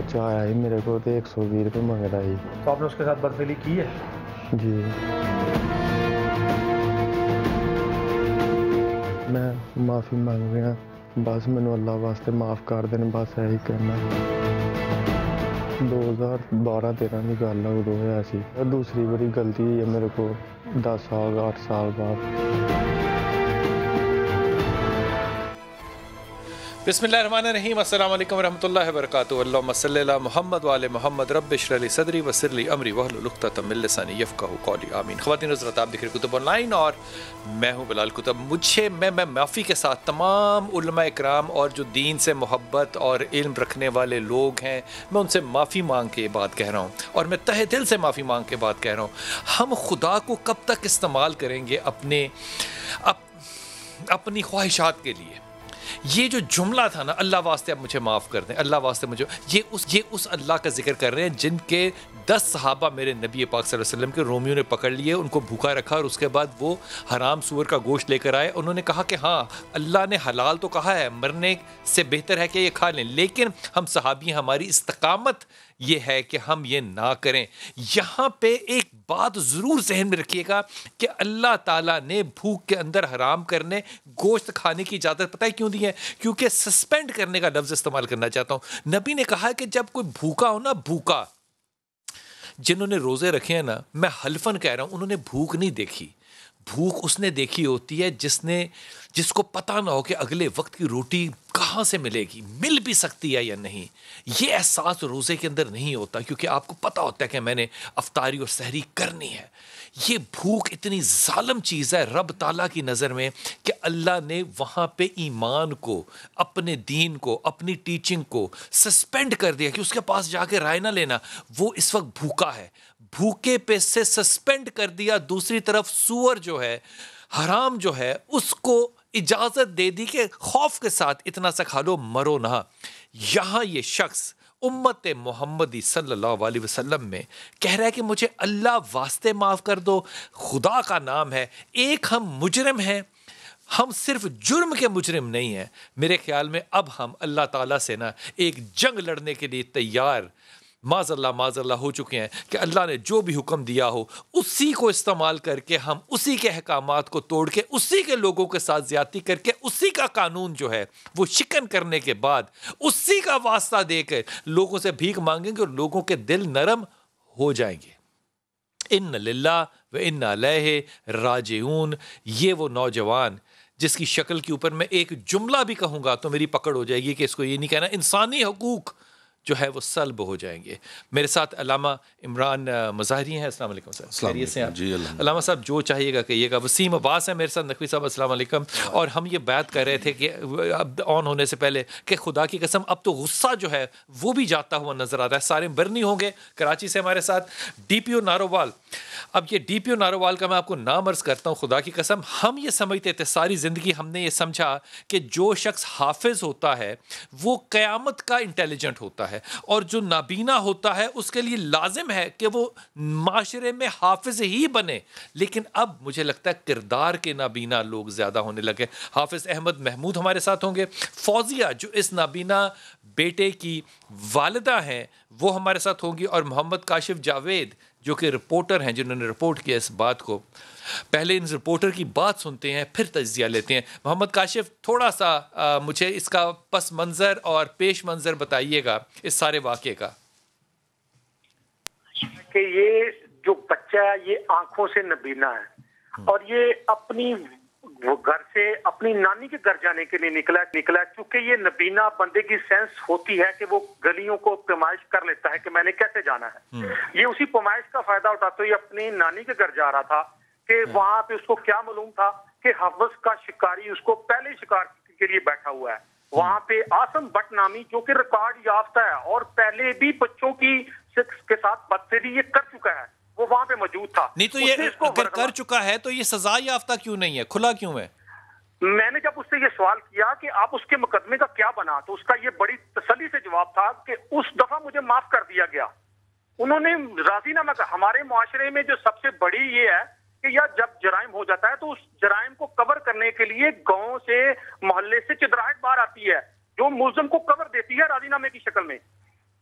بچہ آیا ہی میرے کو تو 120 روپے مانگ رہا ہے. تو آپ نے اس کے ساتھ بدفعلی کی ہے؟ جی میں معافی مانگ رہا بس مینوں اللہ واسطے معاف کر دین بس یہی کہنا. 2012-13 کی گل ہے ادو ہوا سی. دوسری باری غلطی ہوئی ہے میرے کو 10 سال 8 سال بعد. بسم اللہ الرحمن الرحیم. السلام علیکم ورحمۃ اللہ وبرکاتہ. اللہم صلی علی محمد وعلی محمد. رب اشرح لی صدری ویسر لی امری واحلل عقدۃ من لسانی یفقہوا قولی. آمین. خواتین حضرات آپ دیکھ رہے کتب آن لائن اور میں ہوں بلال کتب. میں معافی کے ساتھ تمام علماء اکرام اور جو دین سے محبت اور علم رکھنے والے لوگ ہیں میں ان سے معافی مانگ کے یہ بات کہہ رہا ہوں اور میں تہہ دل سے معافی مانگ کے بات کہہ رہا ہوں. ہم خدا کو کب تک استعمال کریں گے اپنی خواہشات کے لیے؟ یہ جو جملہ تھا نا اللہ واسطے اب مجھے معاف کر دیں، اللہ واسطے مجھے، یہ اس اللہ کا ذکر کر رہے ہیں جن کے 10 صحابہ میرے نبی پاک صلی اللہ علیہ وسلم کے رومیوں نے پکڑ لیے، ان کو بھوکا رکھا اور اس کے بعد وہ حرام سور کا گوشت لے کر آئے. انہوں نے کہا کہ ہاں اللہ نے حلال تو کہا ہے، مرنے سے بہتر ہے کہ یہ کھا لیں، لیکن ہم صحابی ہماری استقامت یہ ہے کہ ہم یہ نہ کریں. یہاں پہ ایک بات ضرور ذہن میں رکھیے گا کہ اللہ تعالیٰ نے بھوک کے اندر حرام کرنے گوشت کھانے کی اجازت پتہ ہے کیوں دی ہے؟ کیونکہ سسپینڈ کرنے کا لفظ استعمال کرنا چاہتا ہوں. نبی نے کہا کہ جب کوئی بھوکا ہو نا، بھوکا، جنہوں نے روزے رکھے ہیں نا، میں حلفاً کہہ رہا ہوں انہوں نے بھوک نہیں دیکھی. بھوک اس نے دیکھی ہوتی ہے جس کو پتہ نہ ہو کہ اگلے وقت کی روٹی کہاں سے ملے گی، مل بھی سکتی ہے یا نہیں. یہ احساس روزے کے اندر نہیں ہوتا کیونکہ آپ کو پتہ ہوتا ہے کہ میں نے افطاری اور سحری کرنی ہے. یہ بھوک اتنی ظالم چیز ہے رب تعالیٰ کی نظر میں کہ اللہ نے وہاں پہ ایمان کو، اپنے دین کو، اپنی ٹیچنگ کو سسپینڈ کر دیا کہ اس کے پاس جا کے رائے نہ لینا، وہ اس وقت بھوکا ہے. بھوکے پہ سے سسپینڈ کر دیا. دوسری طرف سور جو ہے، حرام جو ہے، اس کو اجازت دے دی کہ خوف کے ساتھ اتنا سا کھا لو، مرو نہ. یہاں یہ شخص امت محمدی صلی اللہ علیہ وسلم میں کہہ رہا ہے کہ مجھے اللہ واسطے معاف کر دو. خدا کا نام ہے، ایک ہم مجرم ہیں، ہم صرف جرم کے مجرم نہیں ہیں. میرے خیال میں اب ہم اللہ تعالیٰ سے نا ایک جنگ لڑنے کے لیے تیار معاذ اللہ ہو چکے ہیں کہ اللہ نے جو بھی حکم دیا ہو اسی کو استعمال کر کے ہم اسی کے احکامات کو توڑ کے اسی کے لوگوں کے ساتھ زیادتی کر کے اسی کا قانون جو ہے وہ شکن کرنے کے بعد اسی کا واسطہ دے کے لوگوں سے بھیک مانگیں گے اور لوگوں کے دل نرم ہو جائیں گے. ان للہ و انا الیہ راجعون. یہ وہ نوجوان جس کی شکل کے اوپر میں ایک جملہ بھی کہوں گا تو میری پکڑ ہو جائے گی کہ اس کو یہ نہیں کہنا، انسانی حقوق جو ہے وہ سلب ہو جائیں گے. میرے ساتھ علامہ عمران مظاہری ہیں. السلام علیکم سر. خیریت سے ہیں جی علامہ صاحب؟ جو چاہیے گا کہیے گا. وسیم عباس ہے میرے ساتھ. نقوی صاحب السلام علیکم. اور ہم یہ بات کر رہے تھے کہ اب آن ہونے سے پہلے کہ خدا کی قسم اب تو غصہ جو ہے وہ بھی جاتا ہوا نظر آ رہا ہے. سارے برنی ہوں گے کراچی سے ہمارے ساتھ ڈی پی او نارووال. اب یہ ڈی پی او نارووال کا میں آپ کو نام عرض کرتا ہوں. خدا کی قسم ہم یہ سمجھتے تھے، ساری زندگی ہم نے یہ سمجھا کہ جو شخص حافظ ہوتا ہے وہ قیامت کا انٹیلیجنٹ ہوتا ہے، اور جو نابینا ہوتا ہے اس کے لیے لازم ہے کہ وہ معاشرے میں حافظ ہی بنے. لیکن اب مجھے لگتا ہے کردار کے نابینا لوگ زیادہ ہونے لگے. حافظ احمد محمود ہمارے ساتھ ہوں گے. فوزیہ جو اس نابینا بیٹے کی والدہ ہیں وہ ہمارے ساتھ ہوں گی. اور محمد کاشف جاوید جو کہ رپورٹر ہیں جنہوں نے رپورٹ کیا اس بات کو. پہلے ان رپورٹر کی بات سنتے ہیں پھر تجزیہ لیتے ہیں. محمد کاشف تھوڑا سا مجھے اس کا پس منظر اور پیش منظر بتائیے گا اس سارے واقعے کا. کہ یہ جو بچہ ہے یہ آنکھوں سے نبینا ہے اور یہ اپنی گھر سے اپنی نانی کے گھر جانے کے لیے نکلا چونکہ یہ نبینا بندے کی سینس ہوتی ہے کہ وہ گلیوں کو پیمائش کر لیتا ہے کہ میں نے کیسے جانا ہے. یہ اسی پیمائش کا فائدہ اٹھاتے ہوئے اپنی نانی کے گھر جا رہا تھا کہ وہاں پہ اس کو کیا معلوم تھا کہ حفظ کا شکاری اس کو پہلے شکار کے لیے بیٹھا ہوا ہے. وہاں پہ آسم بٹ نامی جو کہ ریکارڈ یافتہ ہے اور پہلے بھی بچوں کی کے ساتھ بدفعلی یہ کر چکا ہے، وہ وہاں پہ موجود تھا. نہیں تو یہ اگر کر چکا ہے تو یہ سزا یافتہ کیوں نہیں ہے، کھلا کیوں ہے؟ میں نے جب اس سے یہ سوال کیا کہ آپ اس کے مقدمے کا کیا بنا تو اس کا یہ بڑی تسلی سے جواب تھا کہ اس دفعہ مجھے معاف کر دیا گیا. انہوں نے راضی نامہ کہا. ہمارے معاشرے میں جو سب سے بڑی یہ ہے کہ یا جب جرائم ہو جاتا ہے تو اس جرائم کو کور کرنے کے لیے گاؤں سے محلے سے چدراہٹ باہر آتی ہے جو ملزم کو کور دیتی ہے راضی نامے کی شکل میں.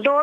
2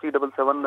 377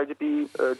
IGP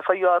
FIR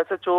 SHO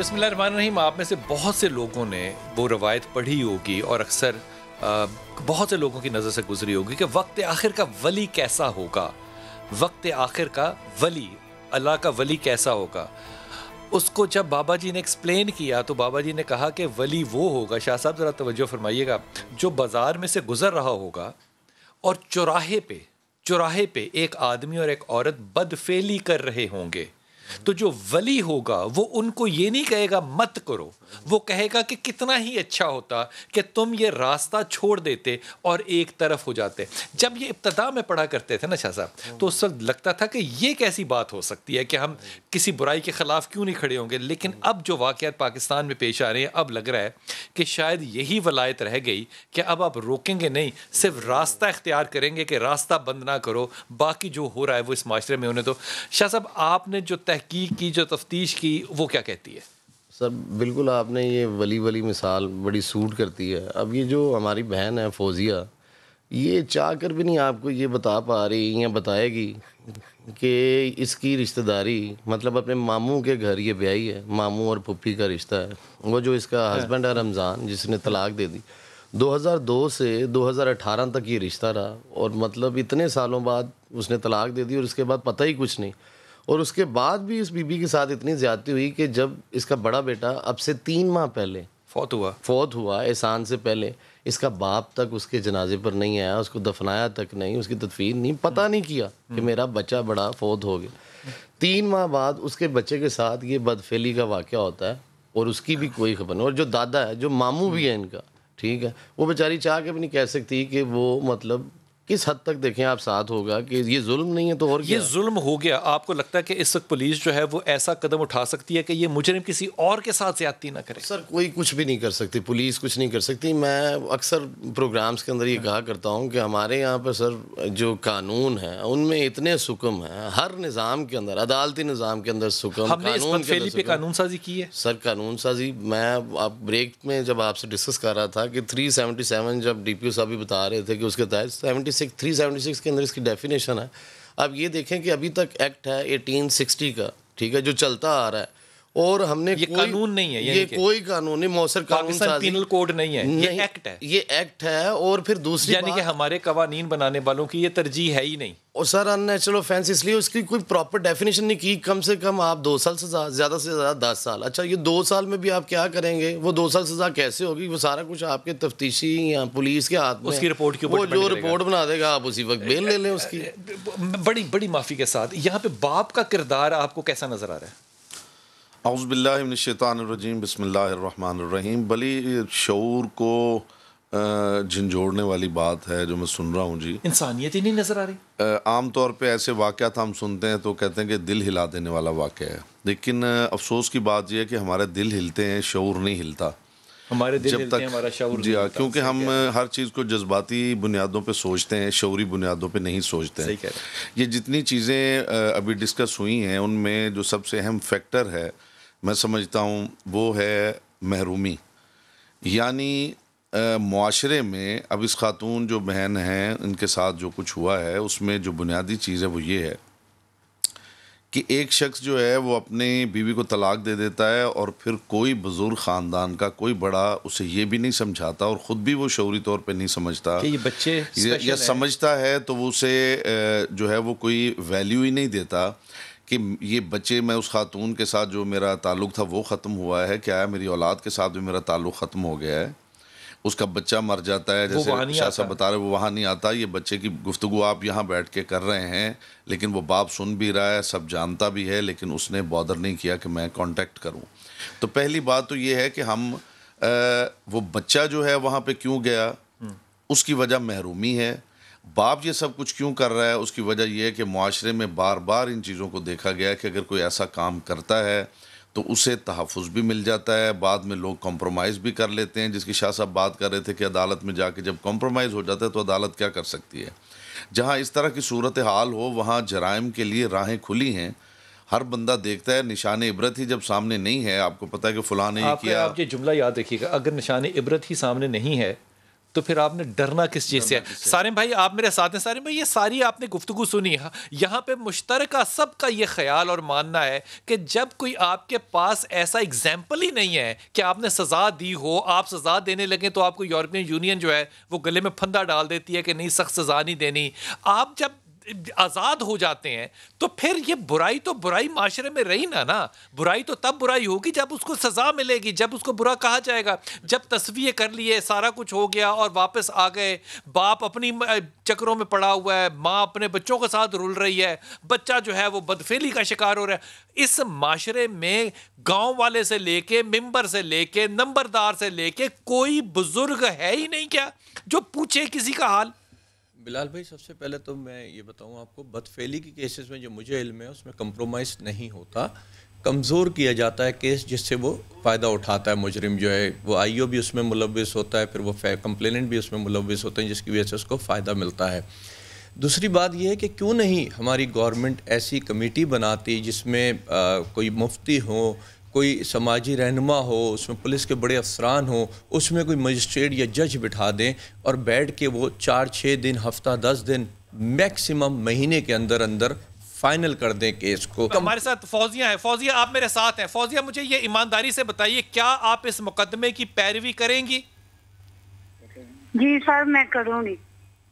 بسم اللہ الرحمن الرحیم. آپ میں سے بہت سے لوگوں نے وہ روایت پڑھی ہوگی اور اکثر بہت سے لوگوں کی نظر سے گزری ہوگی کہ وقت آخر کا ولی کیسا ہوگا. وقت آخر کا ولی, اللہ کا ولی کیسا ہوگا. اس کو جب بابا جی نے ایکسپلین کیا تو بابا جی نے کہا کہ ولی وہ ہوگا, شاہ صاحب ذرا توجہ فرمائیے گا, جو بازار میں سے گزر رہا ہوگا اور چوراہے پہ ایک آدمی اور ایک عورت بدفعلی کر رہے ہوں گے. تو جو ولی ہوگا وہ ان کو یہ نہیں کہے گا مت کرو, وہ کہے گا کہ کتنا ہی اچھا ہوتا کہ تم یہ راستہ چھوڑ دیتے اور ایک طرف ہو جاتے. جب یہ ابتدا میں پڑھا کرتے تھے نا شاہ صاحب, تو اس وقت لگتا تھا کہ یہ کیسی بات ہو سکتی ہے کہ ہم کسی برائی کے خلاف کیوں نہیں کھڑے ہوں گے. لیکن اب جو واقعات پاکستان میں پیش آ رہے ہیں, اب لگ رہا ہے کہ شاید یہی ولایت رہ گئی کہ اب آپ روکیں گے نہیں, صرف راستہ اختیار کریں گے کہ راستہ بند نہ کرو, باقی جو ہو رہا ہے وہ اس معاشرے میں ہونے دو. شاہ صاحب آپ نے جو تحقیق کی, جو تفتیش کی, وہ کیا کہتی ہے؟ سر بالکل آپ نے یہ ولی مثال بڑی سوٹ کرتی ہے. اب یہ جو ہماری بہن ہے فوزیہ, یہ چاہ کر بھی نہیں آپ کو یہ بتا پا رہی یا بتائے گی کہ اس کی رشتہ داری مطلب اپنے ماموں کے گھر یہ بیائی ہے, ماموں اور پھپھی کا رشتہ ہے. وہ جو اس کا ہسبینڈ ہے رمضان, جس نے طلاق دے دی, 2002 سے 2018 تک یہ رشتہ رہا, اور مطلب اتنے سالوں بعد اس نے طلاق دے دی اور اس کے بعد پتہ ہی کچھ نہیں. اور اس کے بعد بھی اس بی بی کے ساتھ اتنی زیادتی ہوئی کہ جب اس کا بڑا بیٹا اب سے 3 ماہ پہلے فوت ہوا احسان سے پہلے, اس کا باپ تک اس کے جنازے پر نہیں آیا, اس کو دفنایا تک نہیں, اس کی تدفین نہیں, پتہ نہیں کیا کہ میرا بچہ بڑا فوت ہو گیا. 3 ماہ بعد اس کے بچے کے ساتھ یہ بدفعلی کا واقعہ ہوتا ہے اور اس کی بھی کوئی خبر نہیں. اور جو دادا ہے, جو ماموں بھی ہے ان کا, ٹھیک ہے, وہ بیچاری چاہ کے بھی نہیں کہہ سکتی کہ وہ مطلب کس حد تک دیکھیں آپ ساتھ ہوگا کہ یہ ظلم نہیں ہے تو اور کیا یہ ظلم ہو گیا. آپ کو لگتا ہے کہ اس وقت پولیس جو ہے وہ ایسا قدم اٹھا سکتی ہے کہ یہ مجرم کسی اور کے ساتھ زیادتی نہ کرے؟ سر کوئی کچھ بھی نہیں کر سکتی, پولیس کچھ نہیں کر سکتی. میں اکثر پروگرامز کے اندر یہ کہا کرتا ہوں کہ ہمارے یہاں پہ سر جو قانون ہیں ان میں اتنے سکم ہیں, ہر نظام کے اندر, عدالتی نظام کے اندر سکم. ہم نے اس بدفعلی پہ قانون سازی کی ہے سر. قانون سازی میں آپ بریک میں جب آپ سے ڈسکس کر رہا تھا کہ 377 جب ڈی پی او صاحب بھی بتا رہے تھے کہ اس کے تحت 376 کے اندر اس کی ڈیفینیشن ہے. آپ یہ دیکھیں کہ ابھی تک ایکٹ ہے 1860 کا, ٹھیک ہے, جو چلتا آ رہا ہے, اور ہم نے یہ قانون نہیں ہے, یہ کوئی قانون نہیں, مؤثر قانون سازی پینل کوڈ نہیں ہے, یہ ایکٹ ہے, یہ ایکٹ ہے. اور پھر دوسری یعنی کہ ہمارے قوانین بنانے والوں کی یہ ترجیح ہے ہی نہیں. اور سر ان نیچرل آفینس اس لیے اس کی کوئی پراپر ڈیفینیشن نہیں کی. کم سے کم آپ 2 سال سزا, زیادہ سے زیادہ 10 سال. اچھا یہ 2 سال میں بھی آپ کیا کریں گے, وہ 2 سال سزا کیسے ہوگی, وہ سارا کچھ آپ کے تفتیشی یا پولیس کے ہاتھ میں, اس کی رپورٹ کے اوپر وہ جو رپورٹ بنا دے گا آپ اسی وقت بیل لے لیں اس کی. بڑی معافی کے ساتھ یہاں پہ باپ کا کردار آپ کو کیسا نظر آ رہا ہے؟ اعوذ باللہ من الشیطان الرجیم, بسم اللہ الرحمن الرحیم. بلی شعور کو جھنجھوڑنے والی بات ہے جو میں سن رہا ہوں. جی انسانیت ہی نہیں نظر آ رہی. عام طور پہ ایسے واقعات ہم سنتے ہیں تو کہتے ہیں کہ دل ہلا دینے والا واقعہ ہے, لیکن افسوس کی بات یہ ہے کہ ہمارے دل ہلتے ہیں, شعور نہیں ہلتا. ہمارے دل ہلتے ہیں, ہمارا شعور جی ہاں, کیونکہ ہم ہر چیز کو جذباتی بنیادوں پہ سوچتے ہیں, شعوری بنیادوں پہ نہیں سوچتے ہیں. یہ جتنی چیزیں ابھی ڈسکس ہوئی ہیں ان میں جو سب سے اہم فیکٹر ہے میں سمجھتا ہوں وہ ہے محرومی. یعنی معاشرے میں اب اس خاتون جو بہن ہیں ان کے ساتھ جو کچھ ہوا ہے اس میں جو بنیادی چیز ہے وہ یہ ہے کہ ایک شخص جو ہے وہ اپنی بیوی کو طلاق دے دیتا ہے, اور پھر کوئی بزرگ خاندان کا کوئی بڑا اسے یہ بھی نہیں سمجھاتا, اور خود بھی وہ شعوری طور پہ نہیں سمجھتا کہ یہ بچے یا سمجھتا ہے تو وہ اسے جو ہے وہ کوئی ویلیو ہی نہیں دیتا کہ یہ بچے, میں اس خاتون کے ساتھ جو میرا تعلق تھا وہ ختم ہوا ہے, کیا ہے میری اولاد کے ساتھ بھی میرا تعلق ختم ہو گیا ہے. اس کا بچہ مر جاتا ہے, جیسے شاہ صاحب بتا رہے وہ وہاں نہیں آتا. یہ بچے کی گفتگو آپ یہاں بیٹھ کے کر رہے ہیں, لیکن وہ باپ سن بھی رہا ہے, سب جانتا بھی ہے, لیکن اس نے بادر نہیں کیا کہ میں کانٹیکٹ کروں. تو پہلی بات تو یہ ہے کہ ہم وہ بچہ جو ہے وہاں پہ کیوں گیا, اس کی وجہ محرومی ہے. باپ یہ سب کچھ کیوں کر رہا ہے, اس کی وجہ یہ ہے کہ معاشرے میں بار بار ان چیزوں کو دیکھا گیا کہ اگر کوئی ایسا کام کرتا ہے تو اسے تحفظ بھی مل جاتا ہے, بعد میں لوگ کمپرومائز بھی کر لیتے ہیں, جس کی شاہ صاحب بات کر رہے تھے کہ عدالت میں جا کے جب کمپرومائز ہو جاتا ہے تو عدالت کیا کر سکتی ہے. جہاں اس طرح کی صورتحال ہو وہاں جرائم کے لیے راہیں کھلی ہیں. ہر بندہ دیکھتا ہے, نشان عبرت ہی جب سامنے نہیں ہے, آپ کو پتہ ہے کہ فلاں نے یہ کیا. آپ یہ جملہ یاد رکھیے گا, اگر نشان عبرت ہی سامنے نہیں ہے تو پھر آپ نے ڈرنا کس چیز سے ہے؟ سارم بھائی آپ میرے ساتھ ہیں. سارم بھائی یہ ساری آپ نے گفتگو سنی ہے, یہاں پہ مشترکہ سب کا یہ خیال اور ماننا ہے کہ جب کوئی آپ کے پاس ایسا اگزامپل ہی نہیں ہے کہ آپ نے سزا دی ہو, آپ سزا دینے لگیں تو آپ کو یورپین یونین جو ہے وہ گلے میں پھندا ڈال دیتی ہے کہ نہیں سخت سزا نہیں دینی. آپ جب آزاد ہو جاتے ہیں تو پھر یہ برائی تو برائی معاشرے میں رہی نا. برائی تو تب برائی ہوگی جب اس کو سزا ملے گی, جب اس کو برا کہا جائے گا. جب تصفیہ کر لیے, سارا کچھ ہو گیا اور واپس آ گئے, باپ اپنی چکروں میں پڑا ہوا ہے, ماں اپنے بچوں کے ساتھ رول رہی ہے, بچہ جو ہے وہ بدفعلی کا شکار ہو رہا ہے, اس معاشرے میں گاؤں والے سے لے کے ممبر سے لے کے نمبردار سے لے کے کوئی بزرگ ہے ہی نہیں کیا جو پوچھے کسی کا حال؟ بلال بھائی سب سے پہلے تو میں یہ بتاؤں آپ کو, بدفعلی کی کیسز میں جو مجھے علم ہے اس میں کمپرومائز نہیں ہوتا, کمزور کیا جاتا ہے کیس جس سے وہ فائدہ اٹھاتا ہے مجرم جو ہے, وہ آئی او بھی اس میں ملوث ہوتا ہے, پھر وہ کمپلیننٹ بھی اس میں ملوث ہوتے ہیں جس کی وجہ سے اس کو فائدہ ملتا ہے. دوسری بات یہ ہے کہ کیوں نہیں ہماری گورنمنٹ ایسی کمیٹی بناتی جس میں کوئی مفتی ہو, کوئی سماجی رہنما ہو, اس میں پولیس کے بڑے افسران ہوں, اس میں کوئی مجسٹریٹ یا جج بٹھا دیں اور بیٹھ کے وہ 4-6 دن, ہفتہ 10 دن, میکسیمم مہینے کے اندر اندر فائنل کر دیں کیس کو. ہمارے ساتھ فوزیہ ہیں. فوزیہ آپ میرے ساتھ ہیں. فوزیہ مجھے یہ ایمانداری سے بتائیے, کیا آپ اس مقدمے کی پیروی کریں گی؟ جی سر میں کروں گی.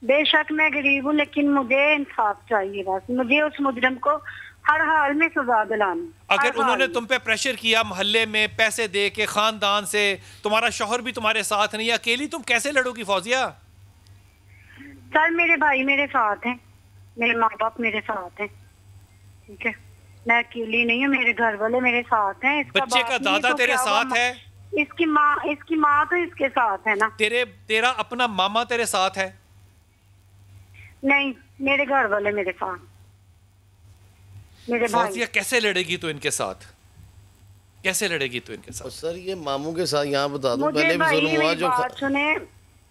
بے شک میں غریب ہوں لیکن مجھے انصاف چاہیے. بس مجھے اس مجرم کو ہر حال میں سزا دلانی. اگر انہوں نے تم پہ پریشر کیا محلے میں پیسے دے کے, خاندان سے, تمہارا شوہر بھی تمہارے ساتھ نہیں, اکیلی تم کیسے لڑو گی فوزیہ؟ سر میرے بھائی میرے ساتھ ہیں, میرے ماں باپ میرے ساتھ ہیں, ٹھیک ہے, میں اکیلی نہیں ہوں, میرے گھر والے میرے ساتھ ہیں. بچے کا دادا تیرے ساتھ ہے؟ اس کی ماں تو اس کے ساتھ ہے نا. تیرا اپنا ماما تیرے ساتھ ہے؟ نہیں, میرے گھر والے میرے ساتھ. فوزیہ کیسے لڑے گی تو ان کے ساتھ, کیسے لڑے گی تو ان کے ساتھ؟ سر یہ ماموں کے ساتھ یہاں بتا دوں, پہلے بھی ظلم ہوا جو سنیں,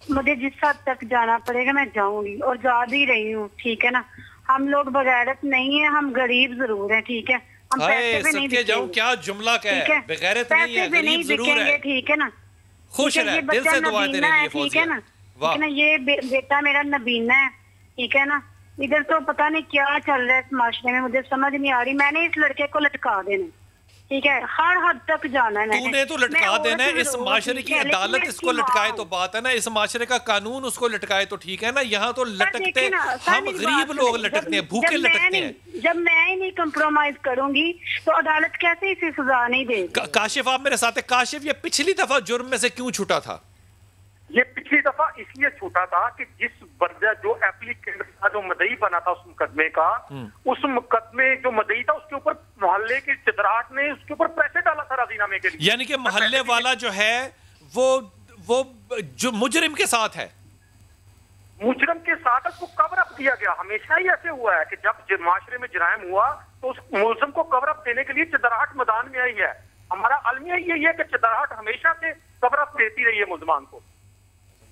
مجھے جس حد تک جانا پڑے گا میں جاؤں گی اور جا بھی رہی ہوں, ٹھیک ہے نا. ہم لوگ بغیرت نہیں ہیں, ہم غریب ضرور ہیں, ٹھیک ہے, ہم پیسے پہ نہیں جاؤں, کیا جملہ ہے, بغیرت نہیں ہے, غریب ضرور ہے, ٹھیک ہے نا. خوش رہ, دل سے دعا تیرے لیے فوزیہ. ٹھیک ہے نا, یہ بیٹا میرا نبینا ہے, ٹھیک ہے نا. ادھر تو پتہ نہیں کیا چل رہا ہے اس معاشرے میں, مجھے سمجھ نہیں آ رہی. میں نے اس لڑکے کو لٹکا دینا, ٹھیک ہے, ہر حد تک جانا ہے. تو نے تو لٹکا دینا ہے, اس معاشرے کی عدالت اس کو لٹکائے تو بات ہے نا, اس معاشرے کا قانون اس کو لٹکائے تو ٹھیک ہے نا. یہاں تو لٹکتے ہم غریب لوگ لٹکتے ہیں, بھوکے لٹکتے ہیں. جب میں ہی نہیں کمپرومائز کروں گی تو عدالت کیسے اسے سزا نہیں دے گی؟ کاشف آپ میرے ساتھ ہے. کاشف یہ پچھلی دفعہ جرم میں سے کیوں چھوٹا تھا؟ یہ پچھلی دفعہ اس لیے چھوٹا تھا کہ جس بندہ جو ایپلیکینٹ تھا, جو مدعی بنا تھا اس مقدمے کا, اس مقدمے جو مدعی تھا اس کے اوپر محلے کی چدراہٹ نے اس کے اوپر پیسے ڈالا تھا راضی نامے کے لیے. یعنی کہ محلے والا جو ہے وہ جو مجرم کے ساتھ ہے, مجرم کے ساتھ اس کو کور اپ دیا گیا. ہمیشہ ہی ایسے ہوا ہے کہ جب معاشرے میں جرائم ہوا تو اس ملزم کو کور اپ دینے کے لیے چدراہٹ میدان میں آئی ہے. ہمارا المیہ یہی ہے کہ چدراہٹ ہمیشہ سے کور اپ دیتی رہی ہے ملزمان کو.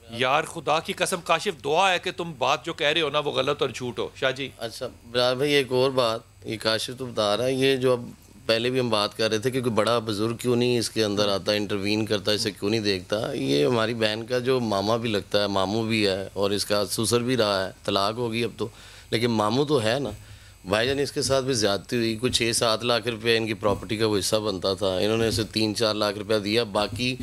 یار خدا کی قسم کاشف, دعا ہے کہ تم بات جو کہہ رہے ہو نا وہ غلط اور جھوٹ ہو. شاہ جی. اچھا بلال بھائی ایک اور بات, یہ کاشف تو بتا رہا ہے, یہ جو اب پہلے بھی ہم بات کر رہے تھے کہ کوئی بڑا بزرگ کیوں نہیں اس کے اندر آتا, انٹروین کرتا, اسے کیوں نہیں دیکھتا. یہ ہماری بہن کا جو ماما بھی لگتا ہے, ماموں بھی ہے, اور اس کا سسر بھی رہا ہے, طلاق ہوگی اب تو, لیکن ماموں تو ہے نا. بھائی جان اس کے ساتھ بھی زیادتی ہوئی, کچھ 6-7 لاکھ روپے ان کی پراپرٹی کا وہ حصہ بنتا تھا, انہوں نے اسے 3-4 لاکھ روپیہ دیا, باقی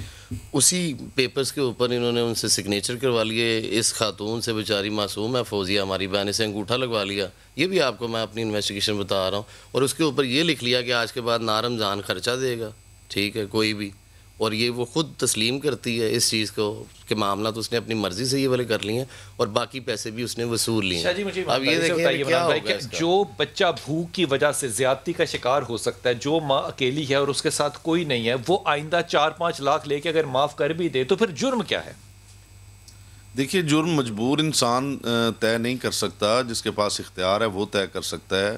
اسی پیپرز کے اوپر انہوں نے ان سے سگنیچر کروا لیے. اس خاتون سے بیچاری معصوم ہے فوزیہ ہماری بہن, سے انگوٹھا لگوا لیا. یہ بھی آپ کو میں اپنی انویسٹیگیشن بتا رہا ہوں, اور اس کے اوپر یہ لکھ لیا کہ آج کے بعد نا رمضان خرچہ دے گا, ٹھیک ہے, کوئی بھی. اور یہ وہ خود تسلیم کرتی ہے اس چیز کو کہ معاملہ تو اس نے اپنی مرضی سے یہ والے کر لیے ہیں, اور باقی پیسے بھی اس نے وصول لیے ہیں. اب یہ دیکھیں کیا ہوگا. جو بچہ بھوک کی وجہ سے زیادتی کا شکار ہو سکتا ہے, جو ماں اکیلی ہے اور اس کے ساتھ کوئی نہیں ہے, وہ آئندہ 4-5 لاکھ لے کے اگر معاف کر بھی دے تو پھر جرم کیا ہے؟ دیکھیے جرم مجبور انسان طے نہیں کر سکتا, جس کے پاس اختیار ہے وہ طے کر سکتا ہے.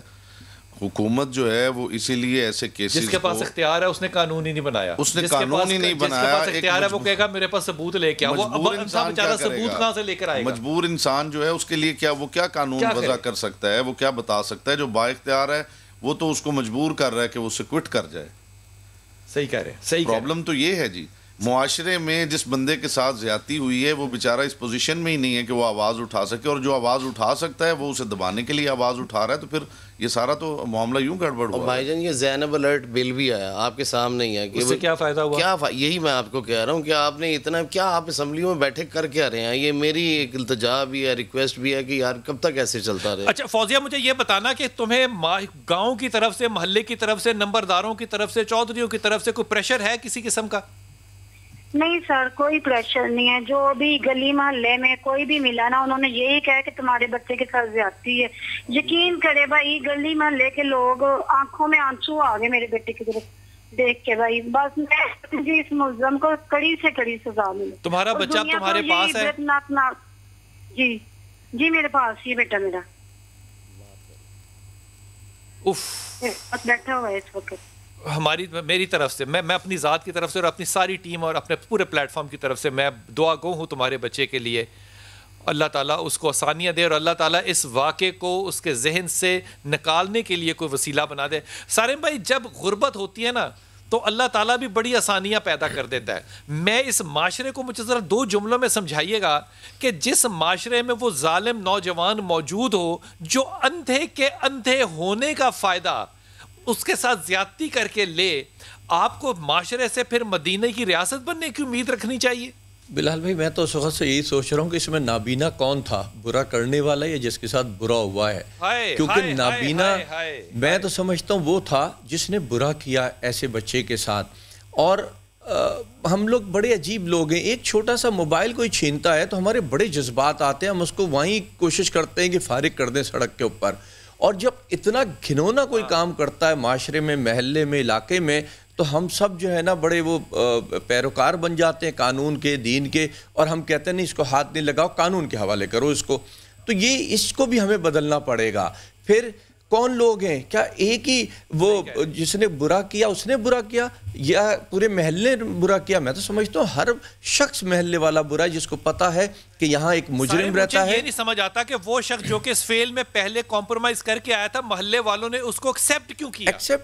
حکومت جو ہے وہ اسی لیے ایسے کیسز, جس کے پاس اختیار ہے اس نے قانون ہی نہیں بنایا, اس نے قانون ہی نہیں بنایا. جس کے پاس اختیار ہے وہ کہے گا میرے پاس ثبوت لے کے آؤ, وہ بیچارہ ثبوت کہاں سے لے کر آئے گا؟ مجبور انسان جو ہے اس کے لیے کیا وہ کیا قانون وضع کر سکتا ہے, وہ کیا بتا سکتا ہے؟ جو با اختیار ہے وہ تو اس کو مجبور کر رہا ہے کہ وہ اسے کوئٹ کر جائے. صحیح کہہ رہے ہیں, صحیح. پرابلم تو یہ ہے جی معاشرے میں جس بندے کے ساتھ زیادتی ہوئی ہے وہ بیچارہ اس پوزیشن میں ہی نہیں ہے کہ وہ آواز اٹھا سکے, اور جو آواز اٹھا سکتا ہے وہ اسے دبانے کے لیے آواز اٹھا رہا ہے, تو پھر یہ سارا تو معاملہ یوں گڑبڑ ہوا. بھائی جان یہ زینب الرٹ بل بھی آیا آپ کے سامنے ہی ہے کہ اس سے کیا فائدہ ہوا؟ یہی میں آپ کو کہہ رہا ہوں کہ آپ نے اتنا کیا آپ اسمبلیوں میں بیٹھے کر کے آ رہے ہیں. یہ میری ایک التجا بھی ہے, ریکویسٹ بھی ہے کہ یار کب تک ایسے چلتا رہے. اچھا فوزیہ مجھے یہ بتانا کہ تمہیں گاؤں کی طرف سے, محلے کی طرف سے, نمبرداروں کی طرف سے, چودھریوں کی طرف سے کوئی پریشر ہے کسی قسم کا؟ نہیں سر, کوئی پریشر نہیں ہے. جو بھی گلی محلے میں کوئی بھی ملا نا, انہوں نے یہی کہا کہ تمہارے بچے کے ساتھ زیادتی ہے. یقین کرے بھائی, گلی محلے کے لوگ آنکھوں میں آنسو آ گئے میرے بیٹے کی طرف دیکھ کے. بھائی بس میں جی اس ملزم کو کڑی سے کڑی سزا ملے. تمہارا بچہ تمہارے پاس ہے؟ جی جی میرے پاس ہی بیٹا میرا بیٹھا ہوا ہے اس وقت. میری طرف سے, میں اپنی ذات کی طرف سے اور اپنی ساری ٹیم اور اپنے پورے پلیٹ فارم کی طرف سے میں دعا گو ہوں تمہارے بچے کے لیے. اللہ تعالیٰ اس کو آسانیاں دے اور اللہ تعالیٰ اس واقعے کو اس کے ذہن سے نکالنے کے لیے کوئی وسیلہ بنا دے. سارے بھائی جب غربت ہوتی ہے نا تو اللہ تعالیٰ بھی بڑی آسانیاں پیدا کر دیتا ہے. میں اس معاشرے کو, مجھے ذرا 2 جملوں میں سمجھائیے گا کہ جس معاشرے میں وہ ظالم نوجوان موجود ہو جو اندھے کے اندھے ہونے کا فائدہ اس کے ساتھ زیادتی کر کے لے, آپ کو معاشرے سے پھر مدینہ کی ریاست بننے کی امید رکھنی چاہیے؟ بلال بھائی میں تو اس وقت سے یہی سوچ رہا ہوں کہ اس میں نابینا کون تھا, برا کرنے والا یا جس کے ساتھ برا ہوا ہے. کیونکہ نابینا میں تو سمجھتا ہوں وہ تھا جس نے برا کیا ایسے بچے کے ساتھ. اور ہم لوگ بڑے عجیب لوگ ہیں, ایک چھوٹا سا موبائل کوئی چھینتا ہے تو ہمارے بڑے جذبات آتے ہیں, ہم اس کو وہیں کوشش کرتے ہیں کہ فارغ کر دیں سڑک کے اوپر. اور جب اتنا گھنونا کوئی کام کرتا ہے معاشرے میں, محلے میں, علاقے میں, تو ہم سب جو ہے نا بڑے وہ پیروکار بن جاتے ہیں قانون کے, دین کے, اور ہم کہتے ہیں نہیں اس کو ہاتھ نہیں لگاؤ, قانون کے حوالے کرو اس کو. تو یہ اس کو بھی ہمیں بدلنا پڑے گا. پھر کون لوگ ہیں, کیا ایک ہی وہ جس نے برا کیا اس نے برا کیا یا پورے محلے نے برا کیا؟ میں تو سمجھتا ہوں ہر شخص محلے والا برا ہے جس کو پتا ہے کہ یہاں ایک مجرم رہتا ہے. یہ نہیں سمجھ آتا کہ وہ شخص جو کہ اس فیل میں پہلے کمپرومائز کر کے آیا تھا, محلے والوں نے اس کو ایکسیپٹ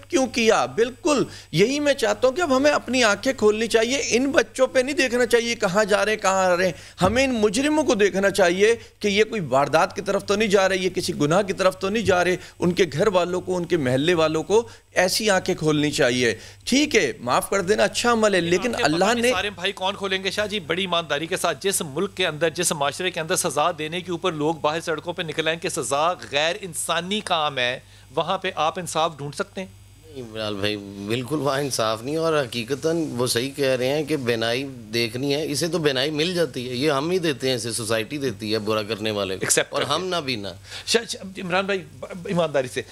کیوں کیا؟ بالکل یہی میں چاہتا ہوں کہ اب ہمیں اپنی آنکھیں کھولنی چاہیے. ان بچوں پہ نہیں دیکھنا چاہیے کہاں جا رہے ہیں کہاں آ رہے ہیں, ہمیں ان مجرموں کو دیکھنا چاہیے کہ یہ کوئی واردات کی طرف تو نہیں جا رہے, یہ کسی گناہ کی طرف تو نہیں جا رہے. ان کے گھر والوں کو, ان کے محلے والوں کو ایسی آنکھیں کھولنی چاہیے. ٹھیک ہے معاف کر دینا اچھا عمل ہے, لیکن اللہ نے سارے بھائی کون کھولیں گے شاہ جی؟ بڑی ایمانداری کے ساتھ جس ملک کے اندر, جس معاشرے کے اندر سزا دینے کے اوپر لوگ باہر سڑکوں پہ نکل آئیں کہ سزا غیر انسانی کام ہے, وہاں پہ آپ انصاف ڈھونڈ سکتے ہیں؟ نہیں بلال بھائی بالکل وہاں انصاف نہیں. اور حقیقتاً وہ صحیح کہہ رہے ہیں کہ بینائی دیکھنی ہے, اسے تو بینائی مل جاتی ہے, یہ ہم ہی دیتے ہیں, اسے سوسائٹی دیتی ہے برا کرنے والے کو, اور ہم نہ بینا. عمران بھائی ایمانداری سے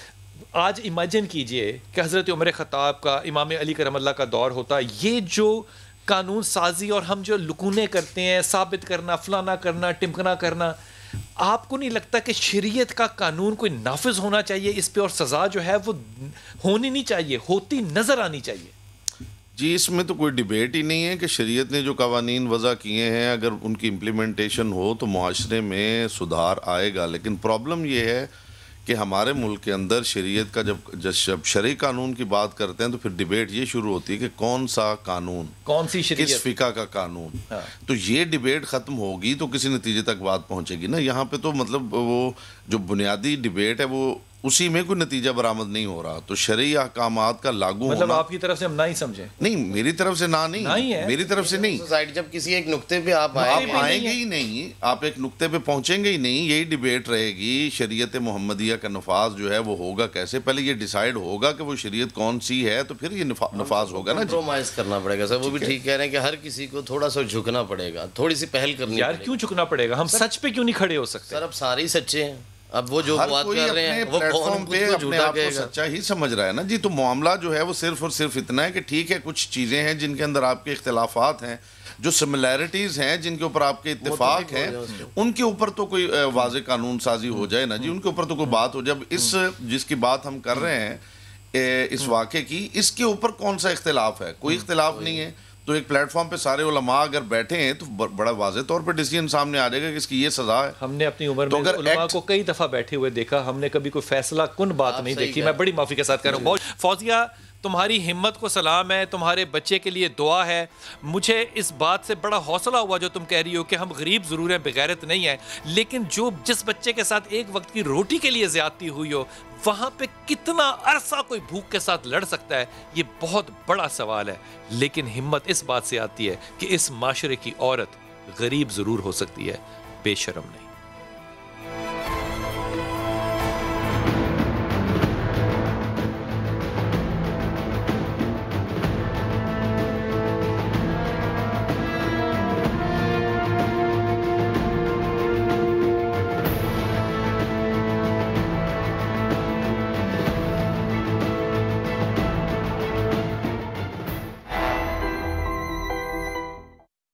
آج امیجن کیجئے کہ حضرت عمر خطاب کا, امام علی کرم اللہ کا دور ہوتا, یہ جو قانون سازی اور ہم جو لکونے کرتے ہیں, ثابت کرنا, فلانا کرنا, ٹمکنا کرنا, آپ کو نہیں لگتا کہ شریعت کا قانون کوئی نافذ ہونا چاہیے اس پہ, اور سزا جو ہے وہ ہونی نہیں چاہیے, ہوتی نظر آنی چاہیے؟ جی اس میں تو کوئی ڈیبیٹ ہی نہیں ہے کہ شریعت نے جو قوانین وضع کیے ہیں اگر ان کی امپلیمنٹیشن ہو تو معاشرے میں سدھار آئے گا. لیکن پرابلم یہ ہے کہ ہمارے ملک کے اندر شریعت کا جب شرعی قانون کی بات کرتے ہیں تو پھر ڈیبیٹ یہ شروع ہوتی ہے کہ کون سا قانون, کون سی شریعت, کس فقہ کا قانون. تو یہ ڈیبیٹ ختم ہوگی تو کسی نتیجے تک بات پہنچے گی نا. یہاں پہ تو مطلب وہ جو بنیادی ڈیبیٹ ہے وہ اسی میں کوئی نتیجہ برآمد نہیں ہو رہا. تو شرعی احکامات کا لاگو ہونا, مطلب آپ کی طرف سے ہم نہ ہی سمجھیں؟ نہیں میری طرف سے نہیں ہے, میری طرف سے نہیں. سوسائٹی جب کسی ایک نقطے پہ آپ آئیں گے ہی نہیں, آپ ایک نقطے پہ پہنچیں گے ہی نہیں. یہی ڈیبیٹ رہے گی شریعت محمدیہ کا نفاذ جو ہے وہ ہوگا کیسے. پہلے یہ ڈیسائیڈ ہوگا کہ وہ شریعت کون سی ہے تو پھر یہ نفاذ ہوگا نا. کمپرومائز کرنا پڑے گا سر, وہ بھی ٹھیک کہہ رہے ہیں کہ ہر کسی کو تھوڑا سا جھکنا پڑے گا, تھوڑی سی پہل کرنی. یار کیوں جھکنا پڑے گا, ہم سچ پہ کیوں نہیں کھڑے ہو سکتے؟ سر اب سارے ہی سچے ہیں, اب وہ جو بات کر رہے ہیں وہ پلیٹ پہ اپنے آپ کو سچا ہی سمجھ رہا ہے نا جی. تو معاملہ جو ہے وہ صرف اور صرف اتنا ہے کہ ٹھیک ہے کچھ چیزیں ہیں جن کے اندر آپ کے اختلافات ہیں, جو سملیرٹیز ہیں جن کے اوپر آپ کے اتفاق ہیں, ان کے اوپر تو کوئی واضح قانون سازی ہو جائے نا جی, ان کے اوپر تو کوئی بات ہو. جب اس جس کی بات ہم کر رہے ہیں اس واقعے کی, اس کے اوپر کون سا اختلاف ہے؟ کوئی اختلاف نہیں ہے. تو ایک پلیٹ فارم پہ سارے علماء اگر بیٹھے ہیں تو بڑا واضح طور پہ ڈیسیجن سامنے آ جائے گا کہ اس کی یہ سزا ہے. ہم نے اپنی عمر میں علماء کو کئی دفعہ بیٹھے ہوئے دیکھا, ہم نے کبھی کوئی فیصلہ کن بات نہیں دیکھی. میں بڑی معافی کے ساتھ کہہ رہا ہوں. فوزیہ تمہاری ہمت کو سلام ہے، تمہارے بچے کے لیے دعا ہے. مجھے اس بات سے بڑا حوصلہ ہوا جو تم کہہ رہی ہو کہ ہم غریب ضرور ہیں، بغیرت نہیں ہیں، لیکن جس بچے کے ساتھ ایک وقت کی روٹی کے لیے زیادتی ہوئی ہو، وہاں پہ کتنا عرصہ کوئی بھوک کے ساتھ لڑ سکتا ہے؟ یہ بہت بڑا سوال ہے. لیکن ہمت اس بات سے آتی ہے کہ اس معاشرے کی عورت غریب ضرور ہو سکتی ہے، بے شرم نہیں.